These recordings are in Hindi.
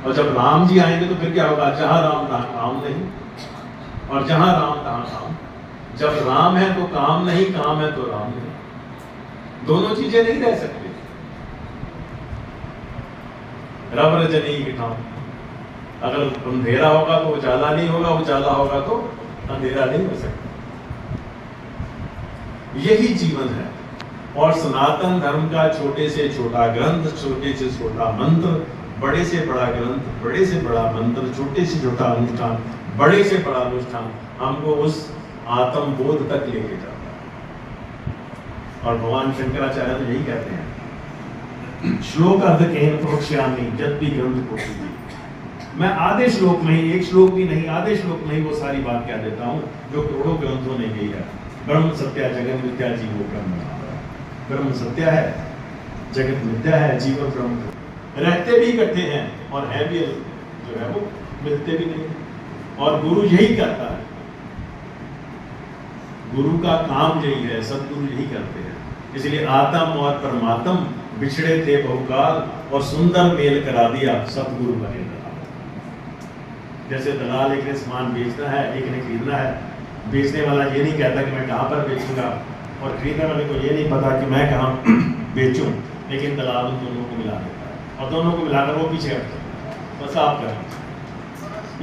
और जब राम जी आएंगे तो फिर क्या होगा, जहां राम तहां काम नहीं, और जहां राम तहां काम। जब राम है तो काम नहीं, काम है तो राम नहीं, दोनों चीजें नहीं रह सकती। रब रजनी के काम, अगर अंधेरा होगा तो उजाला नहीं होगा, उजाला होगा तो अंधेरा नहीं हो सकता। यही जीवन है। और सनातन धर्म का छोटे से छोटा ग्रंथ, छोटे से छोटा मंत्र, बड़े से बड़ा ग्रंथ, बड़े से बड़ा मंत्र, छोटे से छोटा अनुष्ठान, बड़े से बड़ा अनुष्ठान हमको उस आत्म बोध तक लेके जाता है। और भगवान शंकराचार्य तो यही कहते हैं, श्लोक अर्ध कहन प्रोक्ष्यामि जब भी ग्रंथ को कीजिए। मैं आधे श्लोक में ही, एक श्लोक भी नहीं, आधे श्लोक में ही वो सारी बात कह देता हूँ जो करोड़ों ग्रंथों ने कही है। ब्रह्म सत्या जगत मिथ्या जीवो ब्रह्म। ब्रह्म सत्य है, जगत मिथ्या है, जीव ब्रह्म। रहते भी इकट्ठे हैं और है भी जो है वो मिलते भी नहीं। और गुरु यही करता है, गुरु का काम यही है, सदगुरु यही करते हैं। इसलिए आत्म और परमात्म बिछड़े थे बहुकाल और सुंदर मेल करा दिया सतगुरु बने दलाल। जैसे दलाल एक ने सामान बेचना है, एक ने खरीदना है, बेचने वाला ये नहीं कहता कि मैं कहाँ पर बेचूंगा, और खरीदने वाले को ये नहीं पता कि मैं कहाँ बेचूं, लेकिन दलाल उन दोनों को मिला देता है और दोनों को मिलाकर वो पीछे हटते हैं, बस आप करें।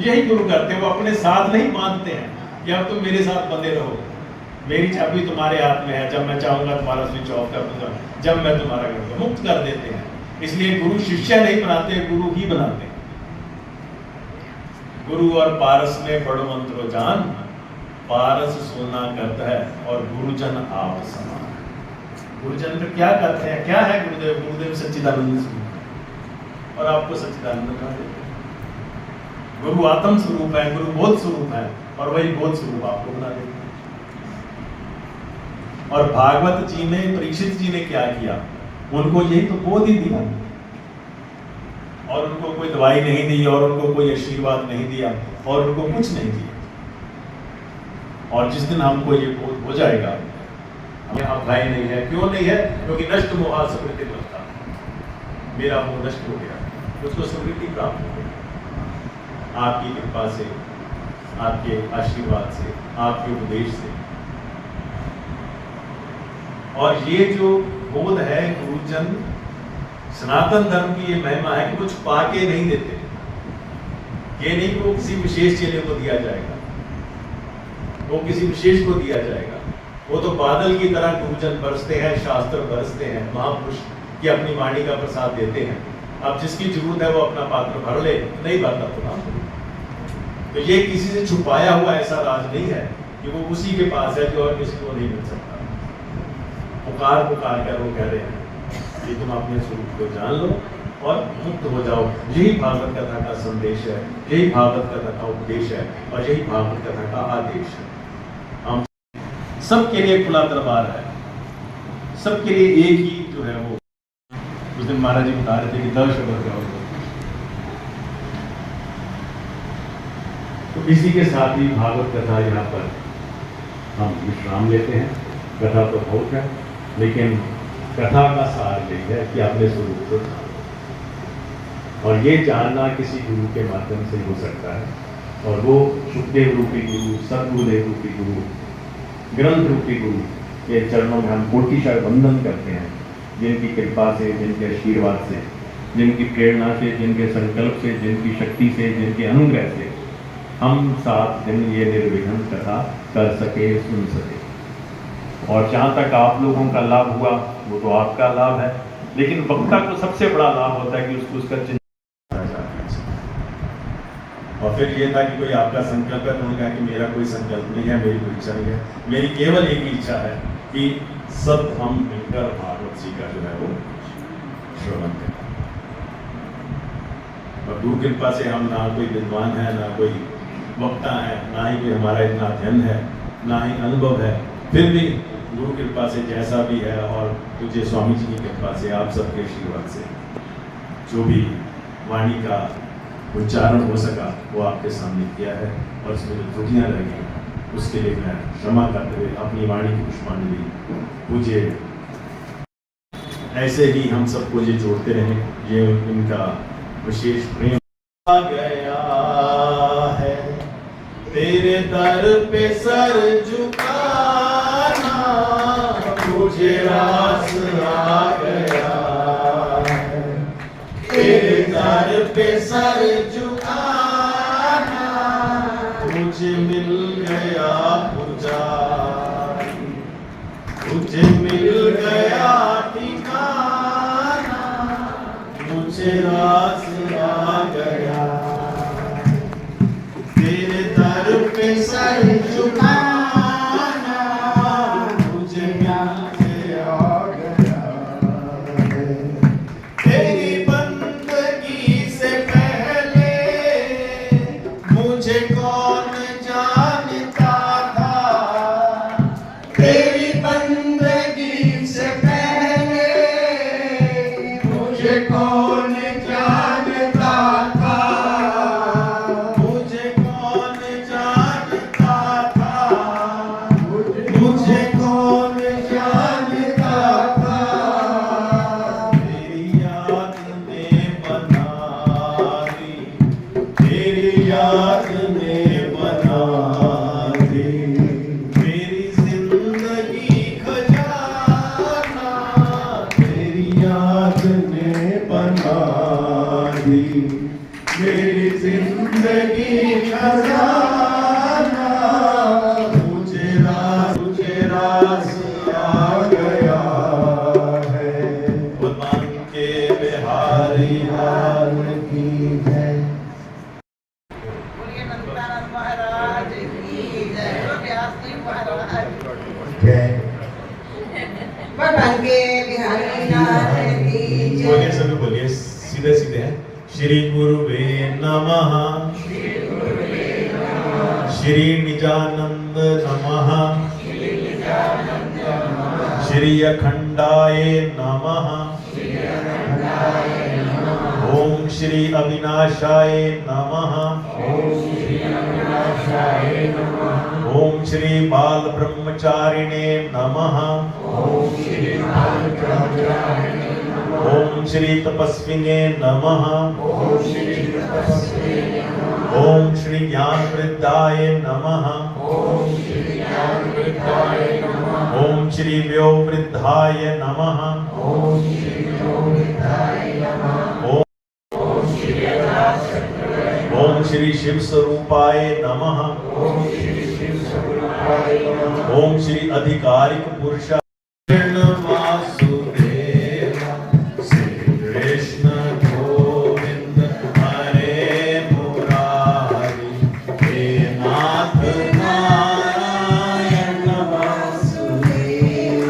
यही गुरु करते हैं, वो अपने साथ नहीं मानते हैं कि अब तुम मेरे साथ बंधे रहो, मेरी चाबी तुम्हारे हाथ में है, जब मैं चाहूंगा तुम्हारा स्विच ऑफ कर दूंगा, जब मैं तुम्हारा करूंगा, मुक्त कर देते हैं। इसलिए गुरु शिष्य नहीं बनाते, गुरु ही बनाते हैं। गुरु और पारस में बड़ो मंत्रो जान, पारस सोना करता है और गुरुजन आप समान। गुरुजन तो क्या करते हैं, क्या है गुरुदेव? गुरुदेव सच्चिदानंद स्वरूप और आपको सच्चिदानंद बना देते हैं। गुरु आत्म स्वरूप है, गुरु बोध स्वरूप है और वही बोध स्वरूप आपको बना देते हैं। और भागवत जी ने, परीक्षित जी ने क्या किया? उनको यही तो बोध ही दिया, और उनको कोई दवाई नहीं दी, और उनको कोई आशीर्वाद नहीं दिया, और उनको कुछ नहीं दिया। और जिस दिन हमको ये बोध हो जाएगा, हमें अब भय नहीं है। क्यों नहीं है? क्योंकि नष्ट मोहा स्मृति लगता, मेरा मोह नष्ट हो गया, उसको स्मृति प्राप्त हो गई आपकी कृपा से, आपके आशीर्वाद से, आपके उपदेश से। और ये जो बोध है, गुरुजन सनातन धर्म की ये महिमा है कि कुछ पाके नहीं देते। ये नहीं कि वो किसी विशेष चेले को दिया जाएगा, वो किसी विशेष को दिया जाएगा। वो तो बादल की तरह गुरुजन बरसते हैं, शास्त्र बरसते हैं, महापुरुष की अपनी वाणी का प्रसाद देते हैं। अब जिसकी जरूरत है वो अपना पात्र भर ले, नहीं भरता तो ना। तो ये किसी से छुपाया हुआ ऐसा राज नहीं है कि वो उसी के पास है जो और किसी को नहीं मिल सकता। पुकार पुकार कर वो कह रहे हैं कि तुम अपने स्वरूप को जान लो और मुक्त हो जाओ। यही भागवत कथा का संदेश है, यही भागवत कथा का उपदेश है, और यही भागवत कथा का आदेश है। हम सबके लिए खुला दरबार है, सबके लिए एक ही जो है वो। उस दिन महाराज जी बता रहे थे कि 10 शब्द का होगा। तो इसी के साथ ही भागवत कथा यहाँ पर हम विश्राम लेते हैं। कथा तो बहुत है, लेकिन कथा का सार यही है कि अपने स्वरूप को जानो। और ये जानना किसी गुरु के माध्यम से हो सकता है, और वो सुखदेव रूपी गुरु, सदगुरुदेव रूपी गुरु, ग्रंथ रूपी गुरु के चरणों में हम कोटिशः वंदन करते हैं, जिनकी कृपा से, जिनके आशीर्वाद से, जिनकी प्रेरणा से, जिनके संकल्प से, जिनकी शक्ति से, जिनके अनुग्रह से हम 7 दिन ये निर्विघ्न कथा कर सके, सुन सके। और जहाँ तक आप लोगों का लाभ हुआ वो तो आपका लाभ है, लेकिन वक्ता को सबसे बड़ा लाभ होता है कि उसको उसका चिंतन। और फिर ये था कि कोई आपका संकल्प है, तो उन्होंने कहा कि मेरा कोई संकल्प नहीं है, मेरी कोई इच्छा नहीं है, मेरी केवल एक ही इच्छा है कि सब हम मिलकर भागवत जी का जो है वो श्रवण करें। और गुरु कृपा से हम ना कोई विद्वान है, ना कोई वक्ता है, ना ही कोई हमारा इतना अध्ययन है, ना ही अनुभव है, फिर भी गुरु कृपा से जैसा भी है, और तुझे स्वामी जी की कृपा से, आप सबके आशीर्वाद से जो भी वाणी का उच्चारण हो सका वो आपके सामने किया है। और इसमें जो त्रुटियाँ रह गई उसके लिए मैं क्षमा करते हुए अपनी वाणी की पुष्पांजलि पूज्य, ऐसे ही हम सबको ये जोड़ते रहें, ये इनका विशेष प्रेम आ गया है तेरे दर पे सर झुकाना, मुझे रास आ गया है तेरे दर पे सर झुकाना, मुझे मिल गया पुजारी, मुझे मिल गया ठिकाना, मुझे रास आ गया तेरे दर पे सर झुकाना, मुझे मिल आ गया तेरी बंदगी से पहले मुझे कौन जानता था, तेरी बंदगी से पहले मुझे कौन जानता था, मुझे कौन जानता था, मुझे कौन जानता था, तेरी याद ने बना दी, तेरी याद ने बना दी मेरी जिंदगी खजाना, तेरी याद ने बना दी मेरी जिंदगी खजाना, मुझे रास आ गया है भगवान के बिहारी लाल की है। बोलिए नंदलाल महाराज की जय, व्यास जी महाराज जय। भगवान के बिहारी लाल की जय। बोलिए सभी, बोलिए सीधे सीधे हैं। श्री गुरुवे नमः, श्री निजानंद नमः, श्री अखंडाय नमः, ओम श्री अविनाशाय नमः, ओम श्री बाल ब्रह्मचारिणे नमः, ओम श्री तपस्विने नमः, ओम श्री ज्ञान वृद्धाय नमः, ओम श्री व्योवृद्धाय नमः, ओम श्री शिव स्वरूपाय नमः, ओम श्री अधिकारिक पुरुष वासुदेव श्री कृष्ण गोविंद हरे मुरारी, हे नाथ नारायण वासुदेव,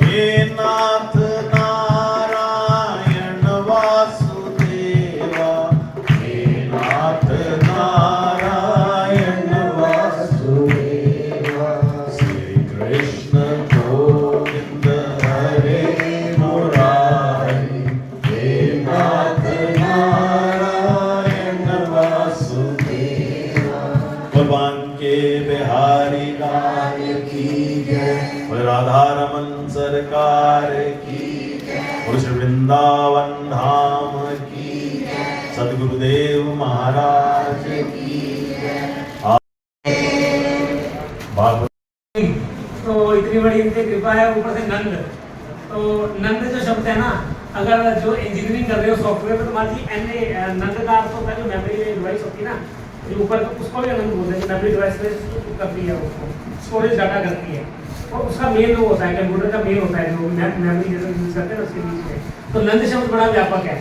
हे नाथ नारायण वासुदेवा, हे नाथ नारायण वासुदेवा, श्री कृष्ण गोविंद हरे मुरारी, हे नाथ नारायण वासुदेवा। भगवान के बिहारी लाल की जय, राधा रमन सरकार की जय, श्री वृंदावन धाम की जय, सद्गुरुदेव महाराज की जय। तो इतनी बड़ी इनकी कृपा है, ऊपर से नंद। तो नंद जो शब्द है ना, अगर जो इंजीनियरिंग कर रहे हो सॉफ्टवेयर में, तो मान लीजिए नंद का अर्थ होता है जो मेमोरी डिवाइस होती है ना, जो ऊपर उसको भी नंद बोलते हैं, मेमोरी डिवाइस में करती है, उसको स्टोरेज डाटा करती है, और उसका मेन वो होता है, कंप्यूटर का मेन होता है जो मेमोरी जैसे यूज करते हैं ना, उसके बीच में। तो नंद शब्द बड़ा व्यापक है।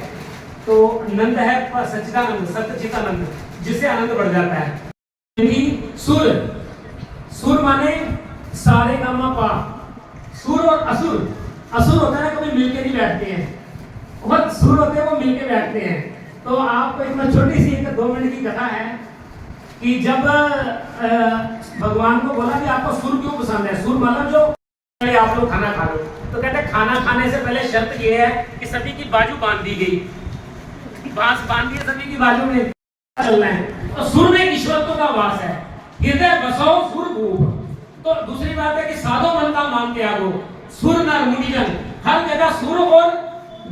तो नंद है सच्चिदानंद, सत्यचितानंद, जिससे आनंद बढ़ जाता है। सुर, सुर माने सारे गामा पा। सुर और असुर, असुर होता है ना, कभी मिलके नहीं बैठते हैं, और सुर होते हैं वो मिलके बैठते हैं। तो आपको एक छोटी सी 2 मिनट की कथा है कि जब भगवान को बोला कि आपको सुर क्यों पसंद है, सुर मतलब जो आप लोग खाना खा लो, तो कहते हैं खाना खाने से पहले शर्त ये है कि सभी की बाजू बांध दी गई, बांस बांध दिए सभी की बाजू में चलना है। तो सुर में ईश्वरत्व का वास है, हृदय बसो सुर भूप। तो दूसरी बात है कि साधो मन का मान त्यागो, सुर नर मुनिजन, हर जगह सुर और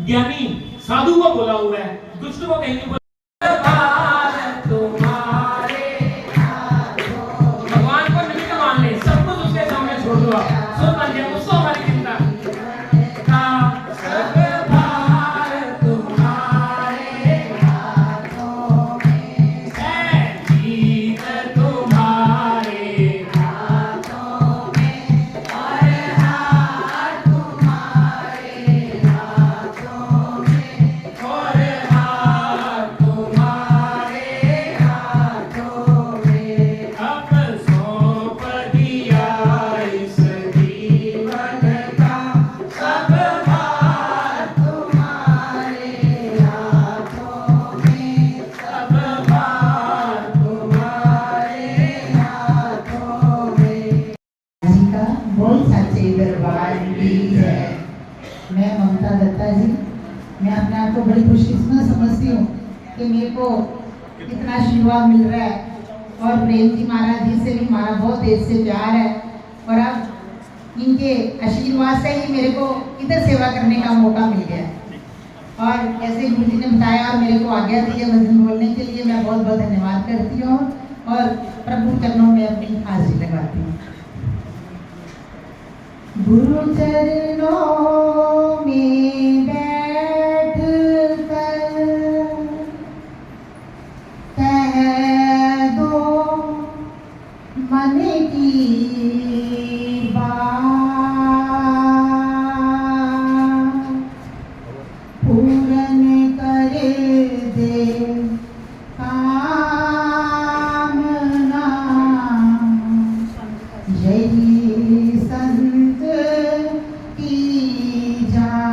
ज्ञानी साधु को बोला हुआ है, दुष्ट को कहीं नहीं बोला। अनीता दत्ता जी। मैं अपने आप को बड़ी खुशकिस्मत समझती हूँ कि मेरे को इतना आशीर्वाद मिल रहा है और प्रेम जी महाराज जी से भी हमारा बहुत देर से प्यार है और अब इनके आशीर्वाद से ही मेरे को इधर सेवा करने का मौका मिल गया है। और जैसे गुरु जी ने बताया और मेरे को आज्ञा दी है भजन बोलने के लिए, मैं बहुत बहुत धन्यवाद करती हूँ और प्रभु चरणों में अपनी हाजिरी लगाती हूँ। गुरु चरणों में बैठ कर कह दो मन की बात, पूरन करे दे कामना, यही संत की जान।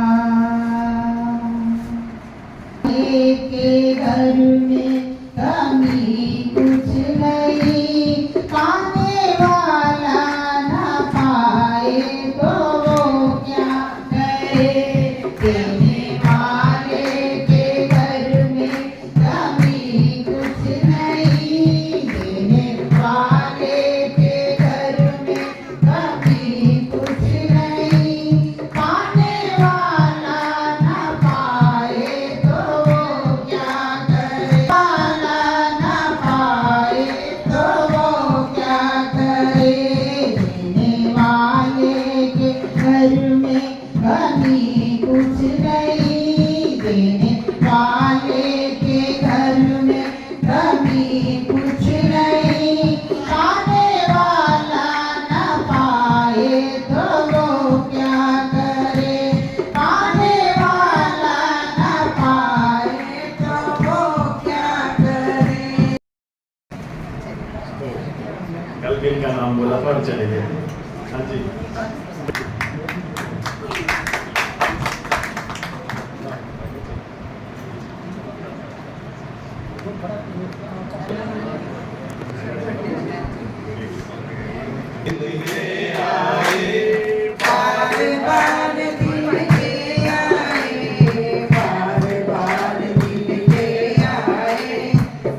के घर में कमी कुछ नहीं, पाने वाला न पाए तो वो क्या करे। देने वाले के घर में कमी कुछ नहीं, देने वाले के घर में कमी कुछ नहीं, पाने वाला न पाए तो वो क्या करे। वाला न पाए तो वो क्या करे। देने वाले के घर में कमी कुछ नहीं, देने वाले के घर में कमी कुछ नहीं, पाने वाला न पाए तो वो क्या करे। पाने वाला न पाए तो वो क्या करे। कल किन का नाम बोला पर चले गए। हाँ जी, बार बार दिल के आए, बार बार दिल के आए,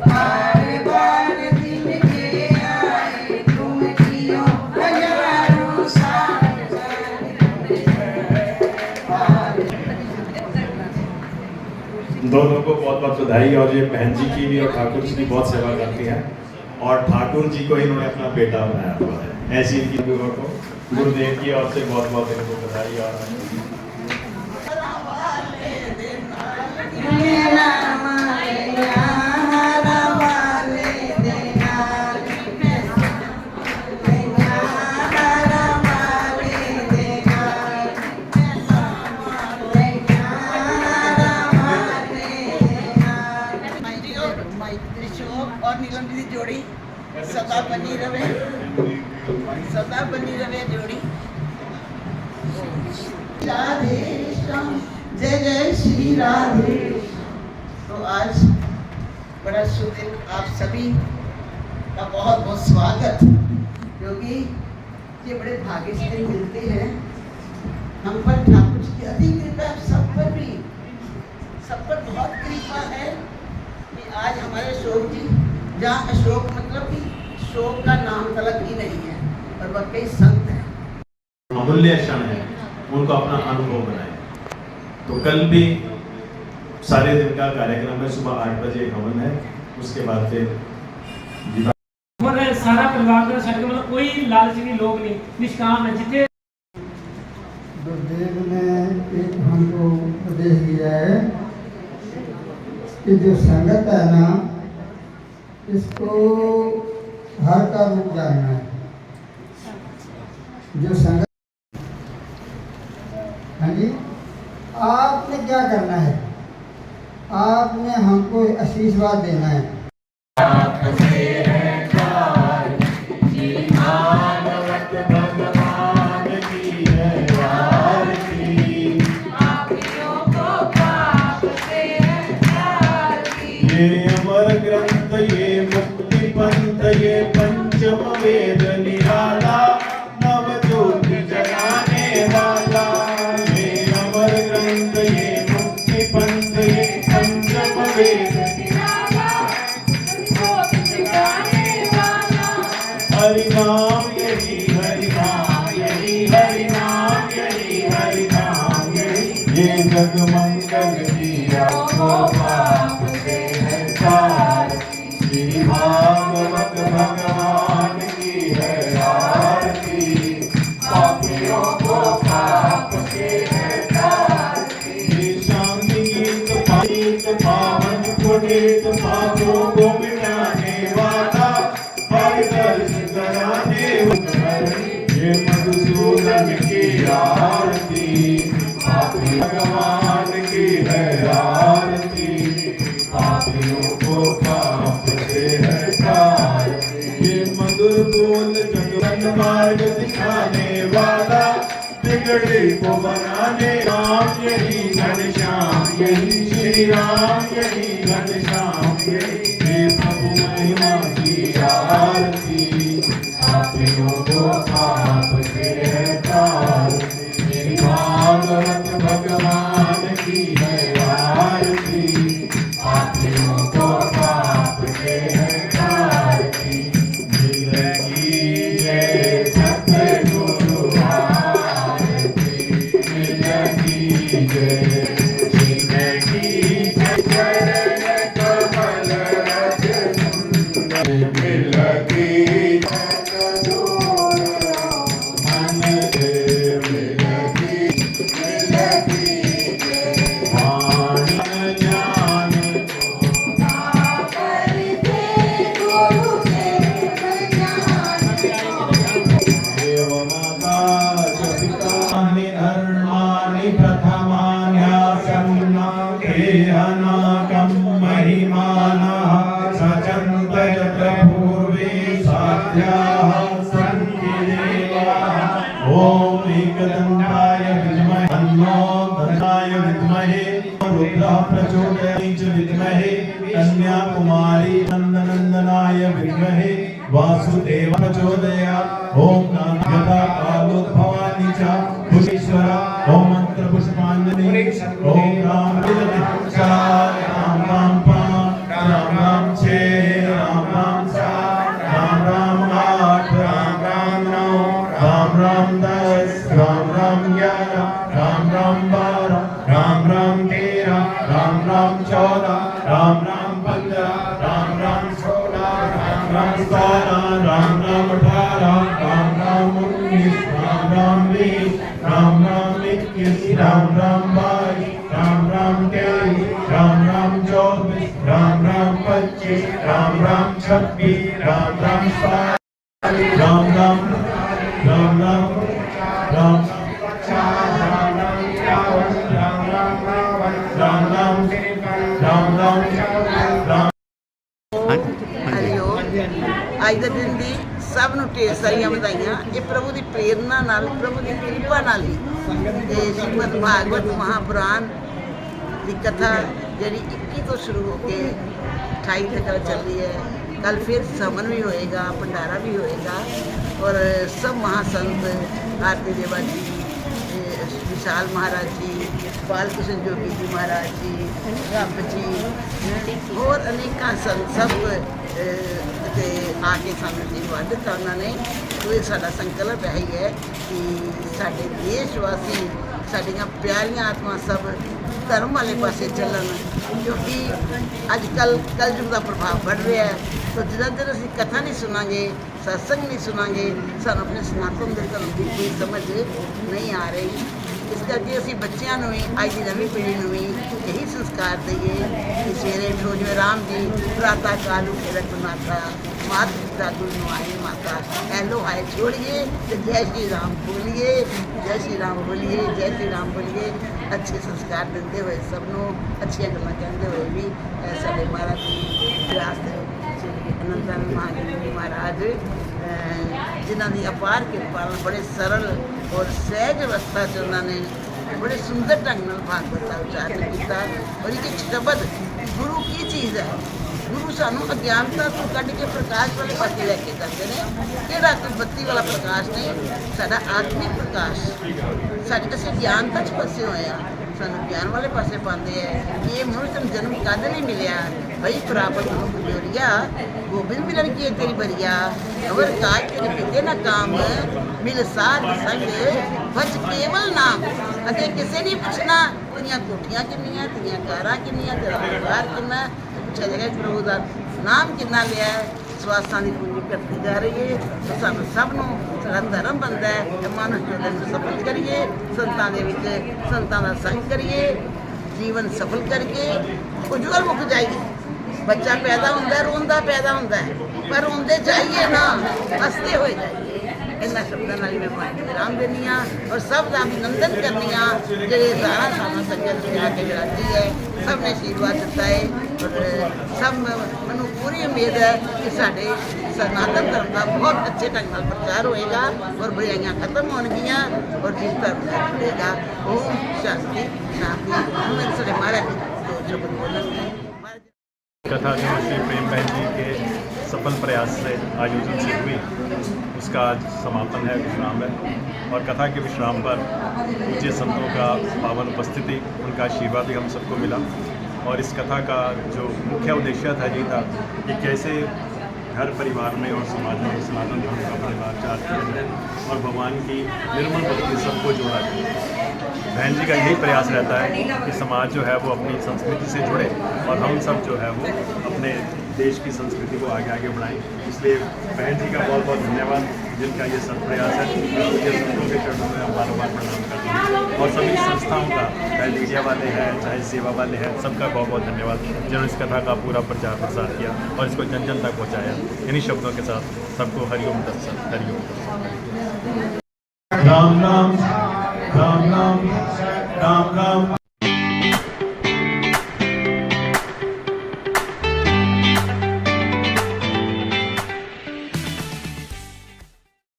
बार बार दिल के आए, तुम जियो हजारों साल। दोनों को बहुत बहुत बधाई। और ये बहन जी की भी और ठाकुर जी की बहुत सेवा करती हैं और ठाकुर जी को इन्होंने अपना बेटा बनाया हुआ है। ऐसी इनकी विवाह को गुरुदेव की ओर से बहुत बहुत इनको बधाई। और त्रिशोक और नीलम जी जोड़ी सदा बनी रहे, सदा बनी रहे जोड़ी। राधे श्याम, जय जय श्री राधे। तो आज बड़ा शुभ दिन, आप सभी का बहुत बहुत स्वागत, क्योंकि ये बड़े भाग्य से दिन मिलते हैं हम पर। ठाकुर जी की अति कृपा सब पर भी, सब पर बहुत कृपा है कि आज हमारे अशोक जी, जहाँ अशोक मतलब कि शोक का नाम तलक ही नहीं है और वाकई संत है। अमूल्य क्षण है, उनको अपना अनुभव बनाए। तो कल भी सारे दिन का कार्यक्रम है, सुबह 8 बजे हवन है, उसके बाद फिर और सारा परिवार का साथ, मतलब कोई लालची नहीं, लोग नहीं, निष्काम है। जितने गुरुदेव ने एक हमको उपदेश दिया है कि जो संगत है ना, इसको हर का रूप जानना है। जो संगत, हाँ जी, आपने क्या करना है, आपने हमको आशीर्वाद देना है। ये अमर ग्रंथ, ये मुक्ति पंथ, ये पंचम वेद निराला, नव ज्योति जगाने वाला। ये अमर ग्रंथ, हरि नाम, यही हरि नाम, यही हरि नाम, यही हरि नाम, यही ये जग मंगल किया को पाप से है तार। श्री भागवत भगवान की है आरती, पापियों को पाप से है तार। ये शांति गीत पावन पुनीत पापों को मिटाने वाला, हरि दर्श कराने वाला, ये मधुसूदन की आरती, पापी भगवान की है आरती, पापियों को पाप से है तार। ये मधुर बोल जगवन मार्ग दिखाने वाला, बिगड़े को बनाने राम, यही घनश्याम, यही श्री राम, यही घनश्याम, यही हे प्रभु महिमा की आरती, पापियों को पाप से है तार। श्री भागवत भगवान की है आरती, पापियों को पाप से है तार। मिलगी जय सतगुरु आरती, मिलगी जय, मिलगी जय चरण कमल रज सुंदर, मिलगी मन देव, मिलगी मिलगी वाणी ज्ञान देव माता चपितानि धर्माणि प्रथमान्यासन्नाकेहनाकं महिमानः सचन्तयत पूर्वे साध्याः सन्ति देवाः। ॐ एकदन्ताय विद्महे तन्नो धनाय विद्महे रुद्रः प्रचोदयात् च विद्महे कन्याकुमारी नन्दनन्दनाय विद्महे वासुदेव प्रचोदयात्। ॐ नागदा कालोद्भवानि च पुष्पेश्वरा, ॐ मंत्र पुष्पाञ्जलि, ॐ राम राम राम पाँच, राम राम छः, राम राम सात, राम राम आठ, राम राम नौ, राम राम 10, राम राम 11, राम राम 12, राम राम 13, राम राम 14, राम राम 15, राम राम 16, राम राम 17, राम राम 18, राम राम 19, राम राम 20, राम राम 21, राम राम 22, राम राम 23, राम राम 24, राम राम 25, राम राम 26, राम राम 27, राम राम राम राम राम राम राम राम राम। हरिओम। ਅੱਜ ਦੇ ਦਿਨ ਦੀ ਸਭ ਨੂੰ ਢੇਰ ਸਾਰੀਆਂ ਵਧਾਈਆਂ। ਇਹ ਪ੍ਰਭੂ ਦੀ ਪ੍ਰੇਰਨਾ ਨਾਲ, ਪ੍ਰਭੂ ਦੀ ਕਿਰਪਾ ਨਾਲ ਹੀ ਇਹ ਸ਼੍ਰੀਮਦ ਭਾਗਵਤ ਮਹਾਪੁਰਾਣ ਦੀ ਕਥਾ ਜਿਹੜੀ 21 ਤੋਂ ਸ਼ੁਰੂ ਹੋ ਕੇ 28 ਤੱਕ ਚੱਲ ਰਹੀ ਹੈ। कल फिर समन भी होएगा, भंडारा भी होएगा और सब महासंत आरती देवा जी, विशाल महाराज जी, बालकृष्ण जोगी जी महाराज जी, रब जी और अनेक संत सब आके सानू आशीर्वाद दिता उन्होंने। तो ये साडा संकल्प है ही है कि साडे देशवासी, साडियां प्यारियां आत्मा सब धर्म वाले पासे चलन, क्योंकि अजकल कलयुग का प्रभाव बढ़ रहा है। तो जितना देर असीं कथा नहीं सुनांगे, सत्संग नहीं सुनांगे, सानू अपने सनातन दे धर्म की कोई समझ नहीं आ रही। इस करके असीं बच्चों नूं भी, अज की नवीं पीढ़ी नूं भी यही संस्कार दईए कि सवेरे उठो जिवें राम जी प्रातः काल उठे रघुनाथा, मात पिता गुरु नुआए माता, एलो हाय छोड़िए तो जय श्री राम बोलिए, जय श्री राम बोलिए, जय श्री राम बोलिए। अच्छे संस्कार देते हुए सबनों अच्छियां गल्लां कहते हुए भी साडे महाराज जी विरासत श्री अनंतानंद महाराज जी महाराज जिन्हों की अपार कृपा बड़े सरल और सहज अवस्था से उन्होंने बड़े सुंदर ढंग नाल भागवत का उच्चारण किया। और एक शब्द गुरु की चीज़ है, गुरु सानू अज्ञानता तो कढ़ के प्रकाश वाले पासे लैके जाते हैं। किहड़ा कोई बत्ती वाला प्रकाश नहीं, साडा आत्मिक प्रकाश, साडे असीं ज्ञानता च फसे होए आ, सानू ज्ञान वाले पासे पाते हैं। ये मनुष्य जन्म कद नहीं मिलिया भई प्राप्त हो गुजरिया गोविंद मिलन की तेरी बरिया अवर काज तेरे पिते ना काम मिल साध संग बच केवल नाम अगे किसे नहीं पूछना तेरिया कोठियां किन्नियां तेरिया कारां किन्नियां तेरा परिवार किन्ना पूछा जाएगा प्रभु का नाम किन्ना लिया है ਸਵਾਸਾਂ ਦੀ ਪੂੰਜੀ ਘਟਦੀ ਜਾ ਰਹੀ ਹੈ ਤੇ ਸਾਨੂੰ ਸਭ ਨੂੰ ਸਾਡਾ ਧਰਮ ਬਣਦਾ ਹੈ ਕਿ ਮਾਨਵ ਜੀਵਨ ਨੂੰ ਸਫਲ ਕਰੀਏ ਸੰਤਾਂ ਦੇ ਵਿੱਚ ਸੰਤਾਂ ਦਾ ਸੰਗ ਕਰੀਏ ਜੀਵਨ ਸਫਲ ਕਰਕੇ ਉਜਵਲ ਮੁੱਕ ਜਾਈਏ ਬੱਚਾ ਪੈਦਾ ਹੁੰਦਾ ਰੋਂਦਾ ਪੈਦਾ ਹੁੰਦਾ ਪਰ ਰੋਂਦੇ ਜਾਈਏ ਨਾ ਹੱਸਦੇ ਹੋਏ ਜਾਈਏ ਇਹਨਾਂ ਸ਼ਬਦਾਂ ਨਾਲ ਮੈਂ ਪਾਣੀ ਵਿਰਾਮ ਦਿੰਦੀ ਹਾਂ ਔਰ ਸਭ ਦਾ ਅਭਿਨੰਦਨ ਕਰਨੀ ਹਾਂ ਜਿਹੜੇ ਸਾਰਾ ਸਾਡਾ ਸੰਗਤ ਜਿਹੜਾ ਕਿ ਵਿਰਾਜੀ ਹੈ ਸਭ ਨੇ ਆਸ਼ੀਰਵਾਦ ਦਿੱਤਾ ਹੈ ਔਰ ਸਭ ਮੈਨੂੰ ਪੂਰੀ ਉਮੀਦ ਹੈ ਕਿ ਸਾਡੇ ਸਨਾਤਨ ਧਰਮ ਦਾ ਬਹੁਤ ਅੱਛੇ ਢੰਗ ਨਾਲ ਪ੍ਰਚਾਰ ਹੋਏਗਾ ਔਰ ਬੁਰਾਈਆਂ ਖਤਮ ਹੋਣਗੀਆਂ ਔਰ ਜਿਸ ਧਰਮ ਦਾ ਮਿਲੇਗਾ ਓਮ ਸ਼ਾਂਤੀ ਸ਼ਾਂਤੀ ਮੈਂ ਸਾਰੇ ਮਹਾਰਾਜ ਜੋ ਸ਼ਬਦ ਬੋਲਣਗੇ कथा जो श्री प्रेम बहन जी के सफल प्रयास से आयोजन से हुई उसका आज समापन है, विश्राम है। और कथा के विश्राम पर पूज्य संतों का पावन उपस्थिति, उनका आशीर्वाद भी हम सबको मिला। और इस कथा का जो मुख्य उद्देश्य था ये था कि कैसे घर परिवार में और समाज में सनातन धर्म का प्रचार किया जाए और भगवान की निर्मल भक्ति सबको जोड़ा जाए। बहन जी का यही प्रयास रहता है कि समाज जो है वो अपनी संस्कृति से जुड़े और हम सब जो है वो अपने देश की संस्कृति को आगे आगे बढ़ाएं। इसलिए बहन जी का बहुत बहुत धन्यवाद, जिनका ये सब प्रयास है। मुझे संतों के चरणों में हम बार बार प्रणाम करते हैं और सभी संस्थाओं का, चाहे मीडिया वाले हैं चाहे सेवा वाले हैं, सबका बहुत बहुत धन्यवाद जिन्होंने इस कथा का पूरा प्रचार प्रसार किया और इसको जन जन तक पहुँचाया। इन्हीं शब्दों के साथ सबको हरिओम दर्शन हरिओम। राम राम राम राम राम राम